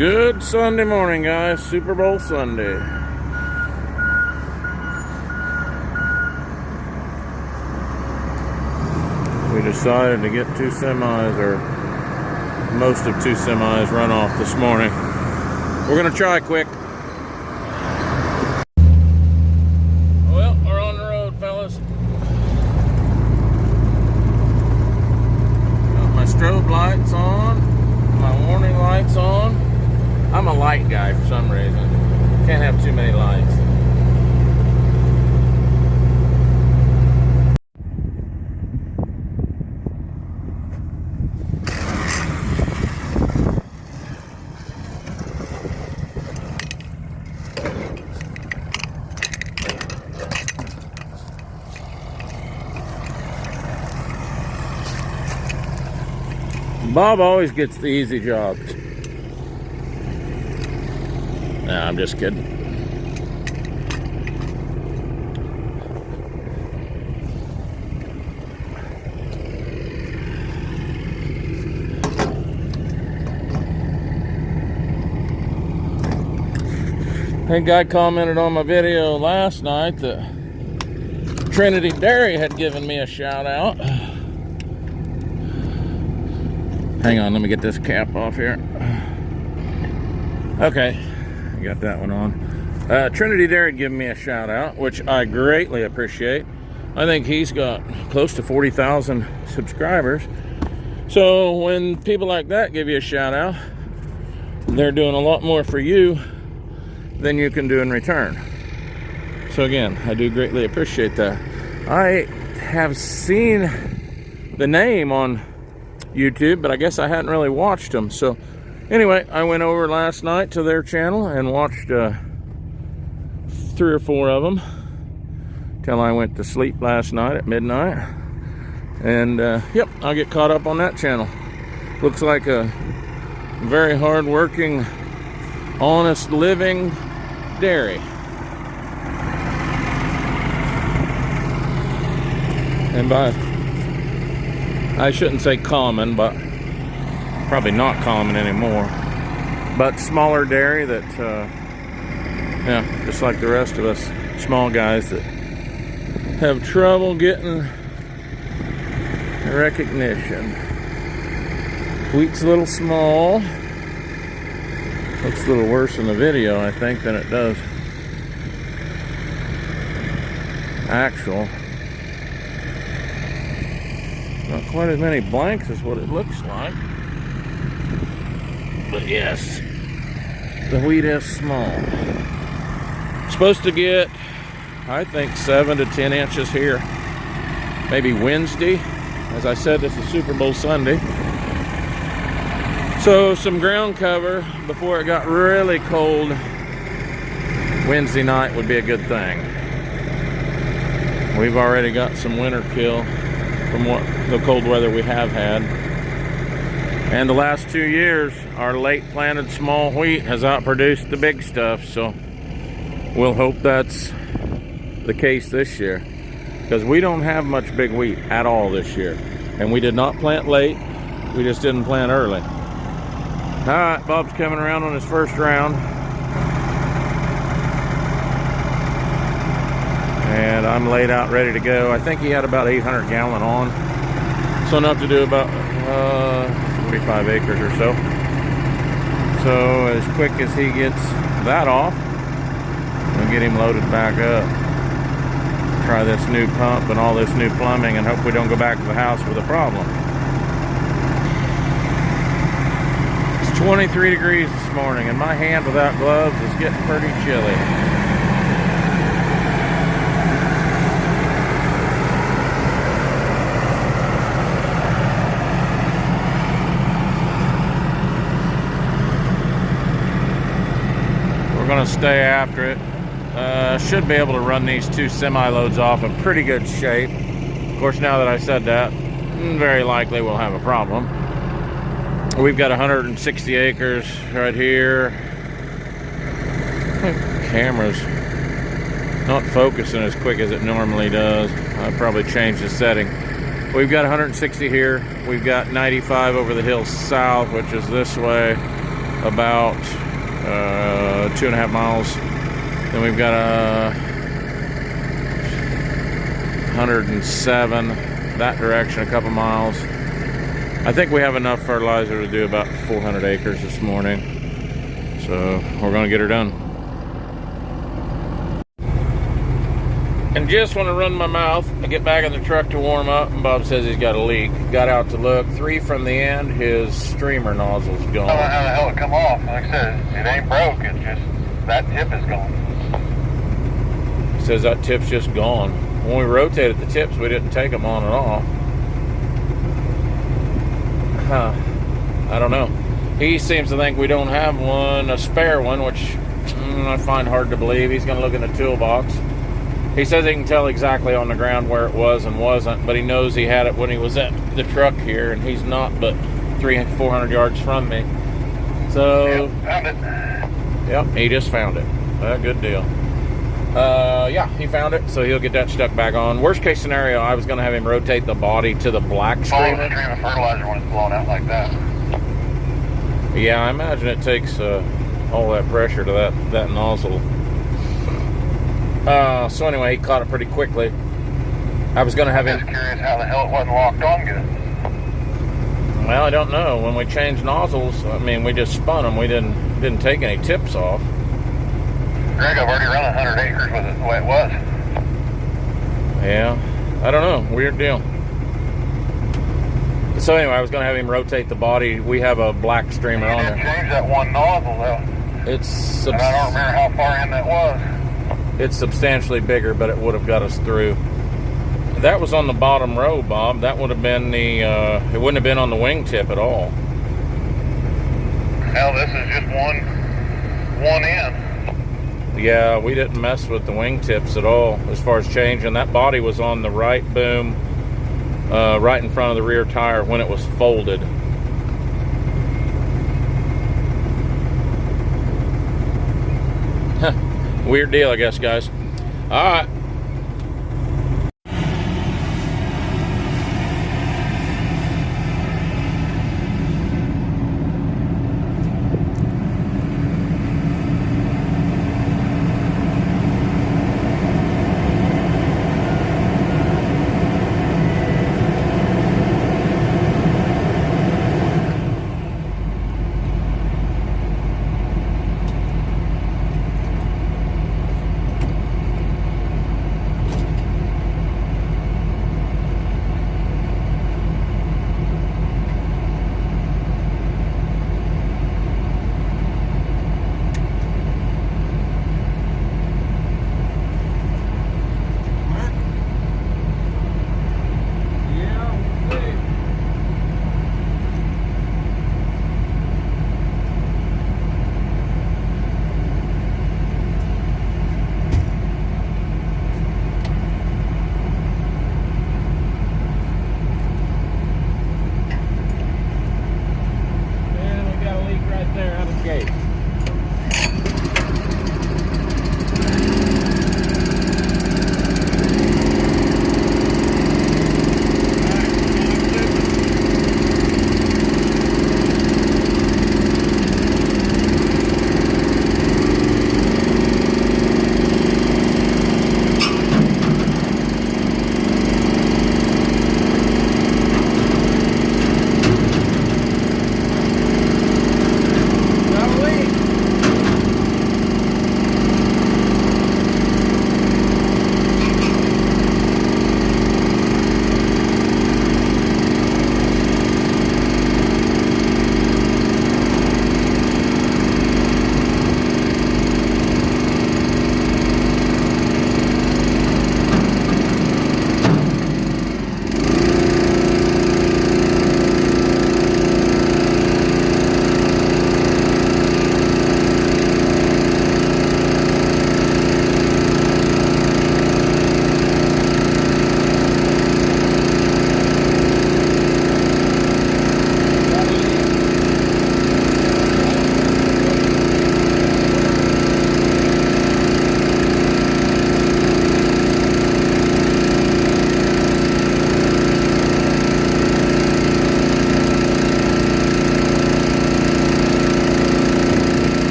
Good Sunday morning, guys. Super Bowl Sunday. We decided to get two semis, or most of two semis, run off this morning. We're gonna try quick. Well, we're on the road, fellas. Got my strobe lights on, my warning lights on. I'm a light guy for some reason. Can't have too many lights. Bob always gets the easy jobs. Nah, I'm just kidding. A guy commented on my video last night that Trinity Dairy had given me a shout out. Hang on, let me get this cap off here. Okay. Got that one on. Trinity Dairy giving me a shout out, which I greatly appreciate. I think he's got close to 40,000 subscribers. So when people like that give you a shout out, they're doing a lot more for you than you can do in return. So again, I do greatly appreciate that. I have seen the name on YouTube, but I guess I hadn't really watched them. So anyway, I went over last night to their channel and watched 3 or 4 of them till I went to sleep last night at midnight. And yep, I'll get caught up on that channel. Looks like a very hard-working, honest living dairy. And I shouldn't say common, but probably not common anymore, but smaller dairy that yeah, just like the rest of us small guys that have trouble getting recognition. Wheat's a little small. Looks a little worse in the video, I think, than it does actual. Not quite as many blanks as what it looks like. But yes, the wheat is small. Supposed to get, I think, 7 to 10 inches here. Maybe Wednesday. As I said, this is Super Bowl Sunday. So some ground cover before it got really cold Wednesday night would be a good thing. We've already got some winter kill from the cold weather we have had. And the last 2 years, our late planted small wheat has outproduced the big stuff. So we'll hope that's the case this year, because we don't have much big wheat at all this year. And we did not plant late, we just didn't plant early. All right, Bob's coming around on his first round. And I'm laid out ready to go. I think he had about 800 gallon on. So enough to do about 45 acres or so. So as quick as he gets that off, we'll get him loaded back up. Try this new pump and all this new plumbing and hope we don't go back to the house with a problem. It's 23 degrees this morning and my hand without gloves is getting pretty chilly. Going to stay after it. Should be able to run these 2 semi-loads off in pretty good shape. Of course, now that I said that, very likely we'll have a problem. We've got 160 acres right here. Camera's not focusing as quick as it normally does. I probably changed the setting. We've got 160 here. We've got 95 over the hill south, which is this way. about 2.5 miles. Then we've got a 107 that direction, a couple miles. I think we have enough fertilizer to do about 400 acres this morning. So we're gonna get her done. And just when I run my mouth, I get back in the truck to warm up, and Bob says he's got a leak. Got out to look. 3 from the end, his streamer nozzle's gone. I don't know how the hell it come off. Like I said, it ain't broke. It's just that tip is gone. He says that tip's just gone. When we rotated the tips, we didn't take them on at all. Huh. I don't know. He seems to think we don't have one, a spare one, which I find hard to believe. He's going to look in the toolbox. He says he can tell exactly on the ground where it was and wasn't, but he knows he had it when he was at the truck here, and he's not but 300-400 yards from me. So, Yep, found it. Yep, he just found it. Good deal. Yeah, he found it, so he'll get that stuck back on. Worst case scenario, I was going to have him rotate the body to the black Follow streamer. the stream of fertilizer when it's blown out like that. Yeah, I imagine it takes all that pressure to that nozzle. So anyway, he caught it pretty quickly. I was going to have I'm him... just curious how the hell it wasn't locked on good. Well, I don't know. When we changed nozzles, I mean, we just spun them. We didn't take any tips off. Greg, I've already run 100 acres with it the way it was. Yeah, I don't know. Weird deal. So anyway, I was going to have him rotate the body. We have a black streamer You on did there. change that one nozzle though. It's And I don't remember how far in that was. It's substantially bigger, but it would have got us through. That was on the bottom row, Bob. That would have been the, it wouldn't have been on the wingtip at all. Hell, this is just one end. Yeah, we didn't mess with the wingtips at all as far as changing. That body was on the right boom, right in front of the rear tire when it was folded. Huh. Weird deal, I guess, guys. All right.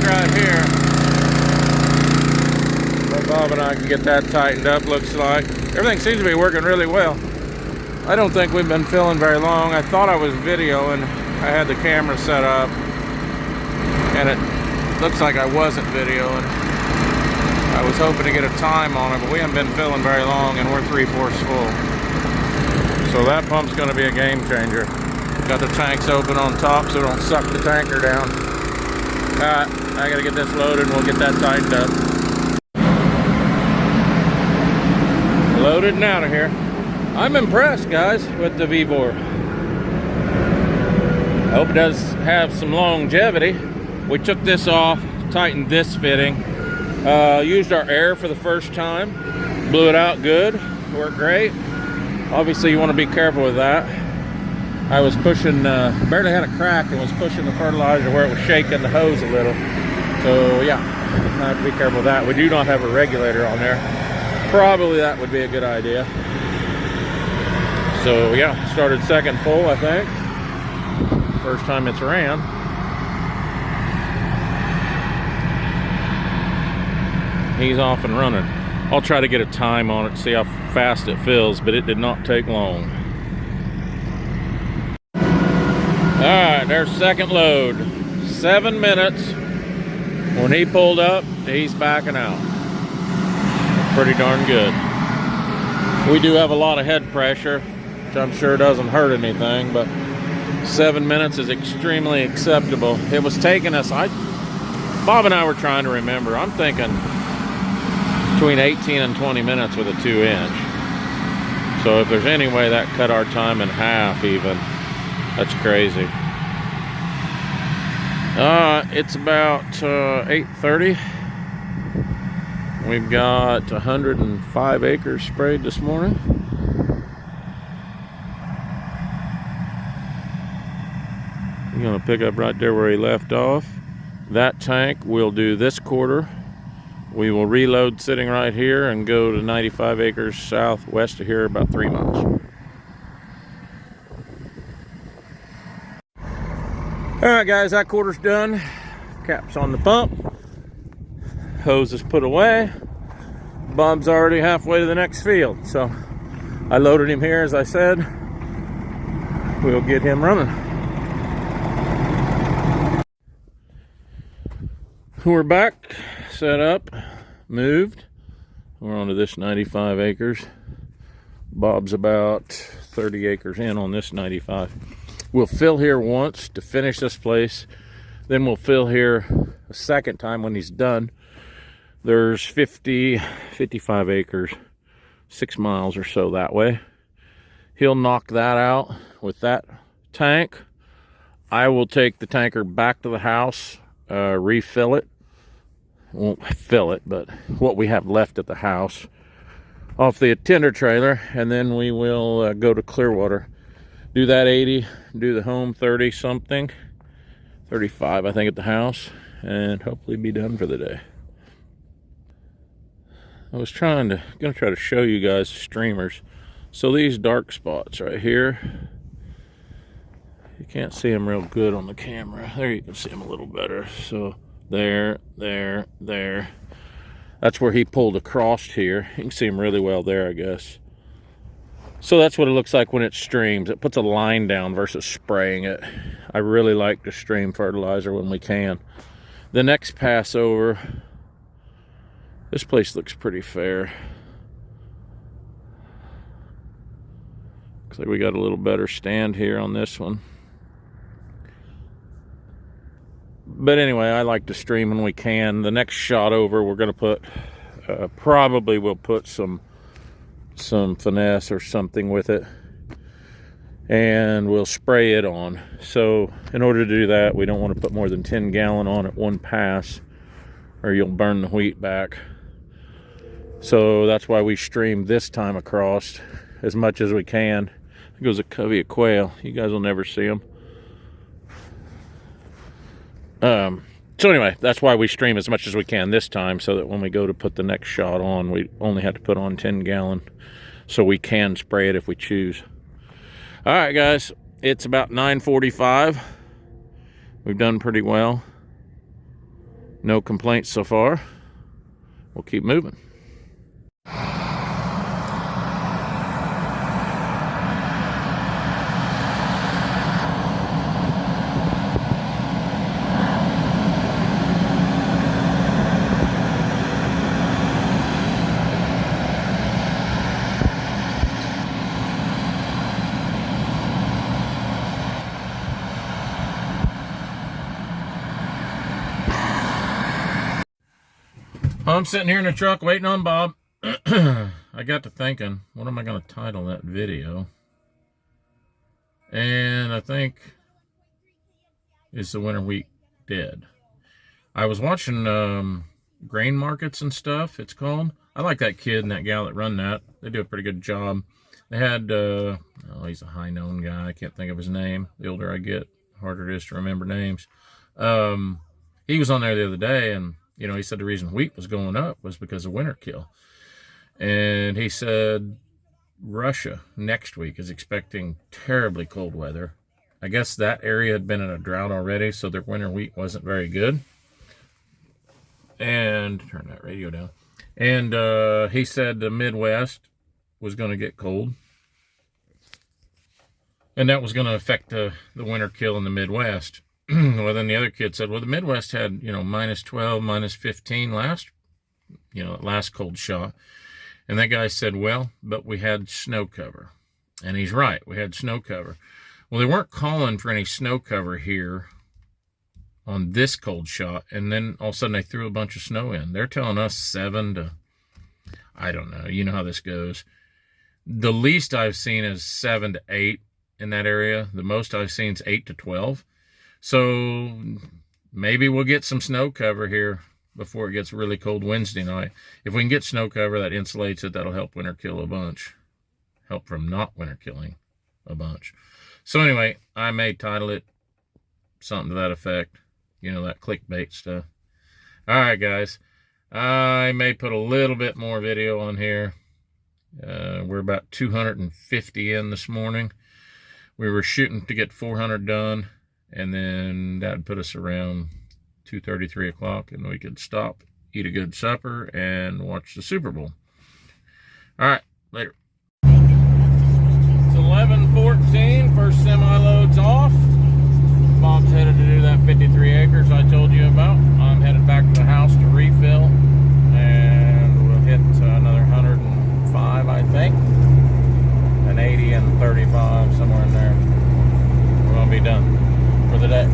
right here. So Bob and I can get that tightened up, looks like. Everything seems to be working really well. I don't think we've been filling very long. I thought I was videoing. I had the camera set up, and it looks like I wasn't videoing. I was hoping to get a time on it, but we haven't been filling very long, and we're 3/4 full. So that pump's going to be a game changer. Got the tanks open on top so it don't suck the tanker down. Alright, I got to get this loaded and we'll get that tightened up. Loaded and out of here. I'm impressed, guys, with the VEVOR. I hope it does have some longevity. We took this off, tightened this fitting. Used our air for the first time. Blew it out good. Worked great. Obviously, you want to be careful with that. I was pushing, barely had a crack and was pushing the fertilizer where it was shaking the hose a little. So, yeah, I have to be careful with that. We do not have a regulator on there. Probably that would be a good idea. So, yeah, started second full, I think. First time it's ran. He's off and running. I'll try to get a time on it, see how fast it fills, but it did not take long. Alright, there's second load. 7 minutes. When he pulled up, he's backing out. That's pretty darn good. We do have a lot of head pressure, which I'm sure doesn't hurt anything, but 7 minutes is extremely acceptable. It was taking us, Bob and I were trying to remember, I'm thinking between 18 and 20 minutes with a 2-inch. So if there's any way that cut our time in half even, that's crazy. It's about 8:30. We've got 105 acres sprayed this morning. I'm gonna pick up right there where he left off. That tank will do this quarter. We will reload sitting right here and go to 95 acres southwest of here, about 3 miles. Alright guys, that quarter's done. Cap's on the pump. Hose is put away. Bob's already halfway to the next field. So I loaded him here, as I said. We'll get him running. We're back, set up, moved. We're onto this 95 acres. Bob's about 30 acres in on this 95. We'll fill here once to finish this place. Then we'll fill here a second time when he's done. There's 55 acres, 6 miles or so that way. He'll knock that out with that tank. I will take the tanker back to the house, refill it. Won't fill it, but what we have left at the house off the tender trailer, and then we will go to Clearwater. Do that 80, do the home 30 something, 35 I think at the house, and hopefully be done for the day. I was gonna try to show you guys streamers. So these dark spots right here, you can't see them real good on the camera. There you can see them a little better. So there. That's where he pulled across here. You can see them really well there, I guess. So that's what it looks like when it streams. It puts a line down versus spraying it. I really like to stream fertilizer when we can. The next pass over, this place looks pretty fair. Looks like we got a little better stand here on this one. But anyway, I like to stream when we can. The next shot over, we're going to put, probably we'll put some finesse or something with it, and we'll spray it on. So in order to do that, we don't want to put more than 10 gallon on at one pass, or you'll burn the wheat back. So that's why we stream this time across as much as we can. There goes a covey of quail. You guys will never see them. So anyway, that's why we stream as much as we can this time, so that when we go to put the next shot on, we only have to put on 10 gallon, so we can spray it if we choose. All right, guys, it's about 9:45. We've done pretty well. No complaints so far. We'll keep moving. I'm sitting here in the truck waiting on Bob. I got to thinking, what am I going to title that video? And I think, is the winter wheat dead? I was watching grain markets and stuff, it's called. I like that kid and that gal that run that. They do a pretty good job. They had, oh, he's a high-known guy. I can't think of his name. The older I get, the harder it is to remember names. He was on there the other day, and you know, he said the reason wheat was going up was because of winter kill. And he said Russia next week is expecting terribly cold weather. I guess that area had been in a drought already, so their winter wheat wasn't very good. And turn that radio down. And he said the Midwest was going to get cold. And that was going to affect the winter kill in the Midwest. Well, then the other kid said, well, the Midwest had, you know, minus 12, minus 15 last cold shot. And that guy said, well, but we had snow cover. And he's right, we had snow cover. Well, they weren't calling for any snow cover here on this cold shot. And then all of a sudden they threw a bunch of snow in. They're telling us 7 to, I don't know, you know how this goes. The least I've seen is 7 to 8 in that area. The most I've seen is 8 to 12. So maybe we'll get some snow cover here before it gets really cold Wednesday night. If we can get snow cover that insulates it, that'll help winter kill a bunch. Help from not winter killing a bunch. So anyway, I may title it something to that effect. You know, that clickbait stuff. All right, guys. I may put a little bit more video on here. We're about 250 in this morning. We were shooting to get 400 done. And then that would put us around 2:30, 3 o'clock, and we could stop, eat a good supper, and watch the Super Bowl. All right, later. It's 11:14, first semi-load's off. Bob's headed to do that 53 acres I told you about. I'm headed back to the house to refill, and we'll hit another 105, I think. An 80 and 35, somewhere in there. We're going to be done for the day.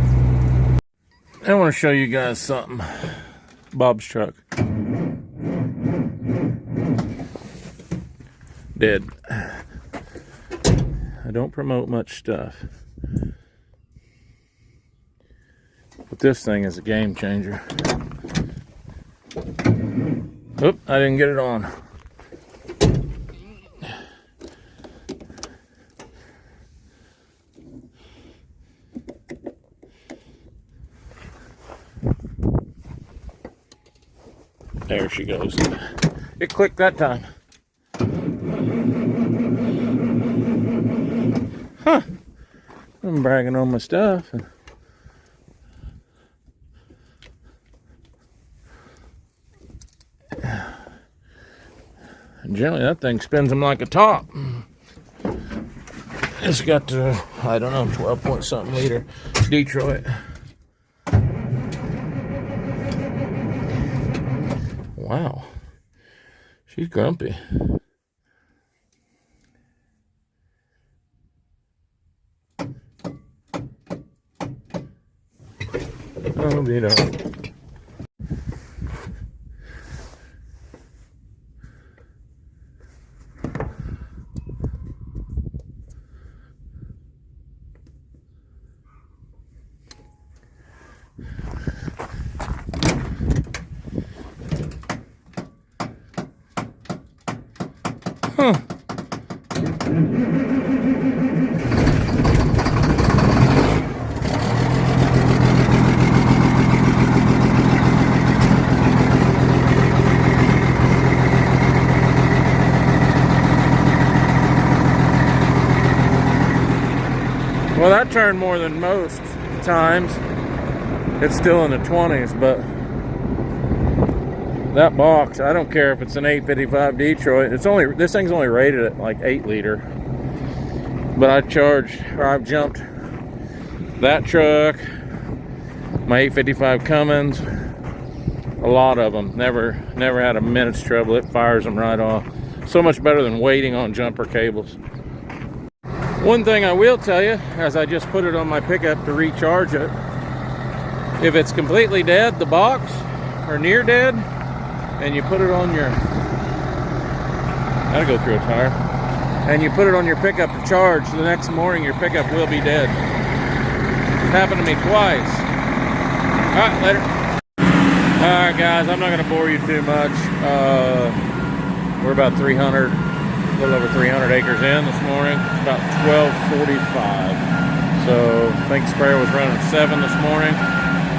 I want to show you guys something. Bob's truck. Dead. I don't promote much stuff, but this thing is a game changer. Oop, I didn't get it on. There she goes. It clicked that time. Huh. I'm bragging on my stuff. Generally, that thing spins them like a top. It's got, I don't know, 12 point something liter Detroit. Wow, she's grumpy. Oh, you know. Huh. Well, that turned more than most times. It's still in the 20s, but that box, I don't care if it's an 855 Detroit. This thing's only rated at like 8 liter. But I've jumped that truck, my 855 Cummins, a lot of them. Never had a minute's trouble. It fires them right off. So much better than waiting on jumper cables. One thing I will tell you, as I just put it on my pickup to recharge it, if it's completely dead, the box, or near dead, and you put it on your, gotta go through a tire, and you put it on your pickup to charge, the next morning your pickup will be dead. It's happened to me twice. All right, later. All right, guys, I'm not gonna bore you too much. We're about 300, a little over 300 acres in this morning. It's about 12:45. So I think sprayer was running 7 this morning.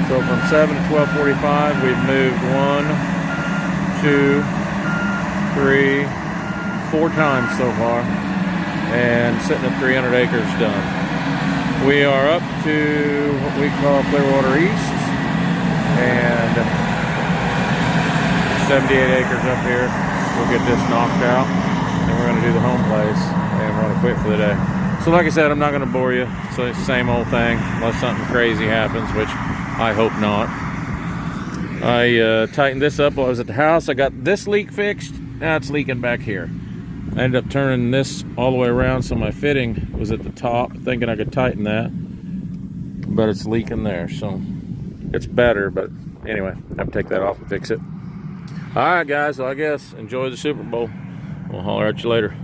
So from 7 to 12:45, we've moved 1, 2, 3, 4 times so far, and sitting at 300 acres done. We are up to what we call Clearwater East, and 78 acres up here. We'll get this knocked out, and we're going to do the home place, and we're going to quit for the day. So like I said, I'm not going to bore you. So it's the same old thing, unless something crazy happens, which I hope not. I tightened this up while I was at the house. I got this leak fixed. Now it's leaking back here. I ended up turning this all the way around so my fitting was at the top, thinking I could tighten that. But it's leaking there, so it's better. But anyway, I have to take that off and fix it. All right, guys, so I guess enjoy the Super Bowl. We'll holler at you later.